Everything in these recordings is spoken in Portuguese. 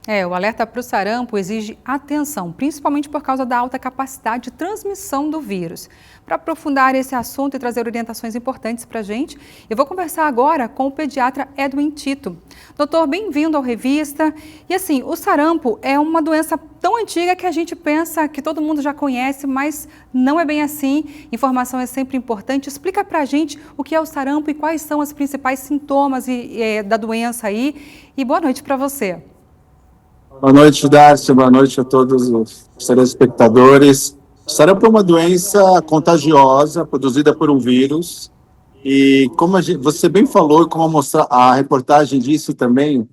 O alerta para o sarampo exige atenção, principalmente por causa da alta capacidade de transmissão do vírus. Para aprofundar esse assunto e trazer orientações importantes para a gente, eu vou conversar agora com o pediatra Edwin Tito. Doutor, bem-vindo ao Revista. E assim, o sarampo é uma doença tão antiga que a gente pensa que todo mundo já conhece, mas não é bem assim. Informação é sempre importante. Explica para a gente o que é o sarampo e quais são os principais sintomas da doença aí. E boa noite para você. Boa noite, Darcy. Boa noite a todos os telespectadores. O sarampo é uma doença contagiosa produzida por um vírus e, como você bem falou, e como a reportagem disse também,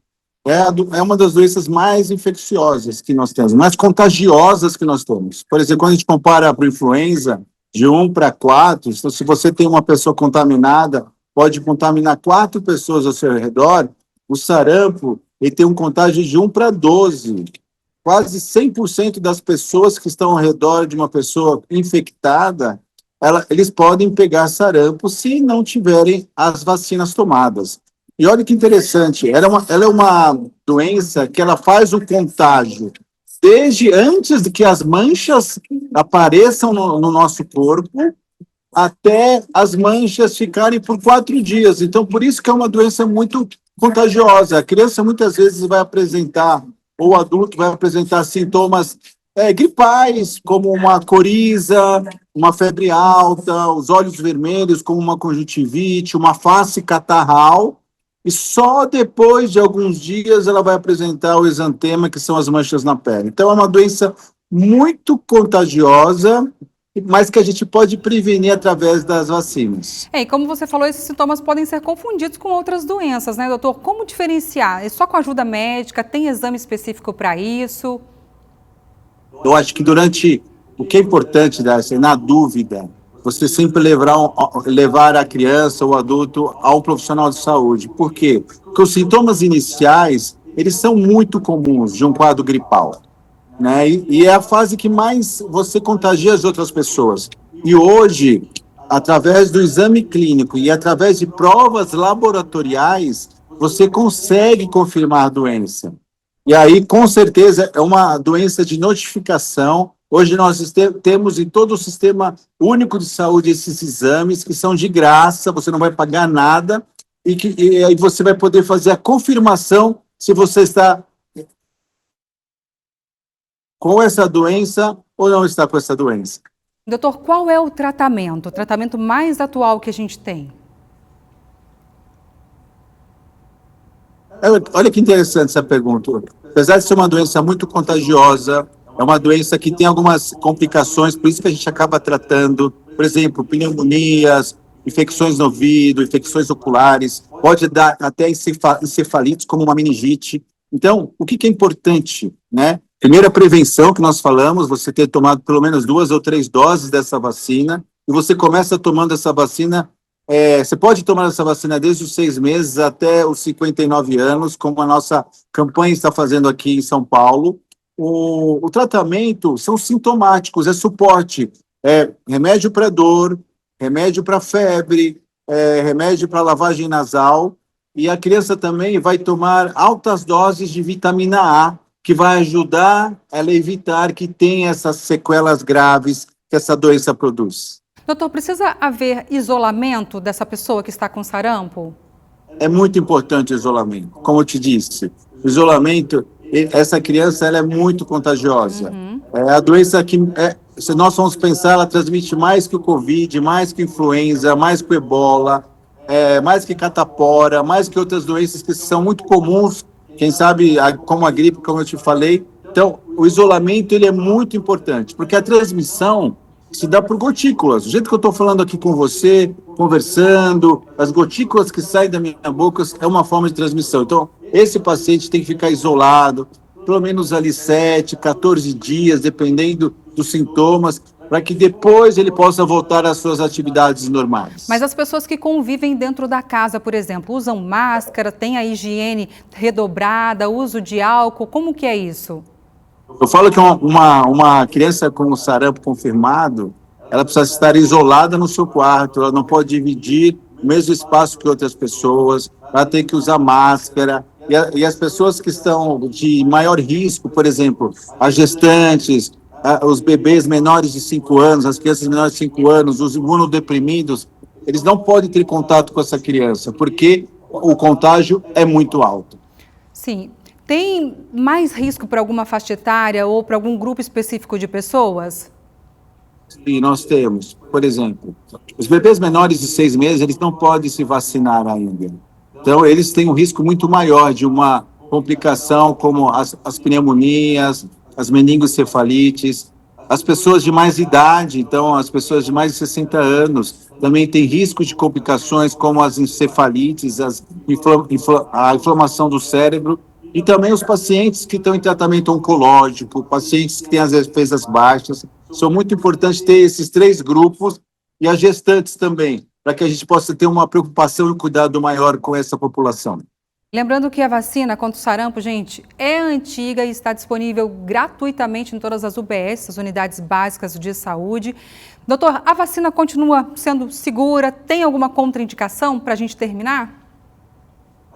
é uma das doenças mais infecciosas que nós temos, mais contagiosas que nós temos. Por exemplo, quando a gente compara para a influenza, de 1 para 4, então, se você tem uma pessoa contaminada, pode contaminar 4 pessoas ao seu redor. O sarampo, ele tem um contágio de 1 para 12. Quase 100% das pessoas que estão ao redor de uma pessoa infectada, eles podem pegar sarampo se não tiverem as vacinas tomadas. E olha que interessante, ela é uma doença que ela faz o contágio desde antes de que as manchas apareçam no nosso corpo, até as manchas ficarem por 4 dias. Então, por isso que é uma doença muito contagiosa. A criança muitas vezes vai apresentar, ou o adulto vai apresentar sintomas gripais, como uma coriza, uma febre alta, os olhos vermelhos, como uma conjuntivite, uma face catarral, e só depois de alguns dias ela vai apresentar o exantema, que são as manchas na pele. Então, é uma doença muito contagiosa, mas que a gente pode prevenir através das vacinas. E como você falou, esses sintomas podem ser confundidos com outras doenças, né, doutor? Como diferenciar? É só com ajuda médica? Tem exame específico para isso? Eu acho que o que é importante, Darcy, na dúvida, você sempre levar a criança ou adulto a um profissional de saúde. Por quê? Porque os sintomas iniciais, eles são muito comuns de um quadro gripal, né? E é a fase que mais você contagia as outras pessoas. E hoje, através do exame clínico e através de provas laboratoriais, você consegue confirmar a doença. E aí, com certeza, é uma doença de notificação. Hoje nós temos em todo o Sistema Único de Saúde esses exames que são de graça, você não vai pagar nada, e aí você vai poder fazer a confirmação se você está com essa doença ou não está com essa doença. Doutor, qual é o tratamento mais atual que a gente tem? Olha que interessante essa pergunta. Apesar de ser uma doença muito contagiosa, é uma doença que tem algumas complicações, por isso que a gente acaba tratando, por exemplo, pneumonias, infecções no ouvido, infecções oculares, pode dar até encefalites, como uma meningite. Então, o que é importante, né? Primeiro, a prevenção que nós falamos, você ter tomado pelo menos 2 ou 3 doses dessa vacina, e você começa tomando essa vacina. Você pode tomar essa vacina desde os 6 meses até os 59 anos, como a nossa campanha está fazendo aqui em São Paulo. O tratamento são sintomáticos, é suporte, remédio para dor, remédio para febre, remédio para lavagem nasal, e a criança também vai tomar altas doses de vitamina A, que vai ajudar ela a evitar que tenha essas sequelas graves que essa doença produz. Doutor, precisa haver isolamento dessa pessoa que está com sarampo? É muito importante o isolamento. Como eu te disse, o isolamento, essa criança ela é muito contagiosa. É a doença que, se nós formos pensar, ela transmite mais que o Covid, mais que influenza, mais que o ebola, mais que catapora, mais que outras doenças que são muito comuns, quem sabe, como a gripe, como eu te falei. Então, o isolamento ele é muito importante, porque a transmissão se dá por gotículas. Do jeito que eu estou falando aqui com você, conversando, as gotículas que saem da minha boca é uma forma de transmissão. Então, esse paciente tem que ficar isolado, pelo menos ali 7, 14 dias, dependendo dos sintomas, para que depois ele possa voltar às suas atividades normais. Mas as pessoas que convivem dentro da casa, por exemplo, usam máscara, têm a higiene redobrada, uso de álcool, como que é isso? Eu falo que uma criança com sarampo confirmado, ela precisa estar isolada no seu quarto, ela não pode dividir o mesmo espaço que outras pessoas, ela tem que usar máscara, E as pessoas que estão de maior risco, por exemplo, as gestantes, os bebês menores de 5 anos, as crianças menores de 5 anos, os imunodeprimidos, eles não podem ter contato com essa criança, porque o contágio é muito alto. Sim. Tem mais risco para alguma faixa etária ou para algum grupo específico de pessoas? E nós temos, por exemplo, os bebês menores de 6 meses, eles não podem se vacinar ainda. Então, eles têm um risco muito maior de uma complicação como as pneumonias, as meningocefalites. As pessoas de mais idade, então, as pessoas de mais de 60 anos, também têm risco de complicações como as encefalites, a inflamação do cérebro, e também os pacientes que estão em tratamento oncológico, pacientes que têm as defesas baixas. São muito importantes ter esses 3 grupos e as gestantes também, para que a gente possa ter uma preocupação e um cuidado maior com essa população. Lembrando que a vacina contra o sarampo, gente, é antiga e está disponível gratuitamente em todas as UBS, as unidades básicas de saúde. Doutor, a vacina continua sendo segura? Tem alguma contraindicação para a gente terminar?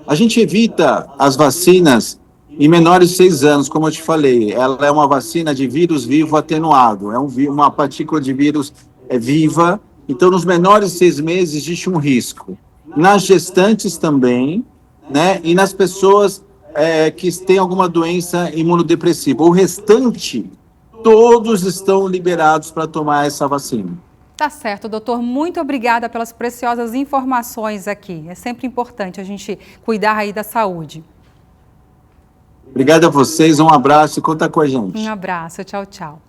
A gente evita as vacinas em menores de 6 anos, como eu te falei. Ela é uma vacina de vírus vivo atenuado, é uma partícula de vírus viva. Então, nos menores de 6 meses existe um risco. Nas gestantes também, né? E nas pessoas que têm alguma doença imunodepressiva. O restante, todos estão liberados para tomar essa vacina. Tá certo, doutor. Muito obrigada pelas preciosas informações aqui. É sempre importante a gente cuidar aí da saúde. Obrigado a vocês, um abraço e conta com a gente. Um abraço, tchau, tchau.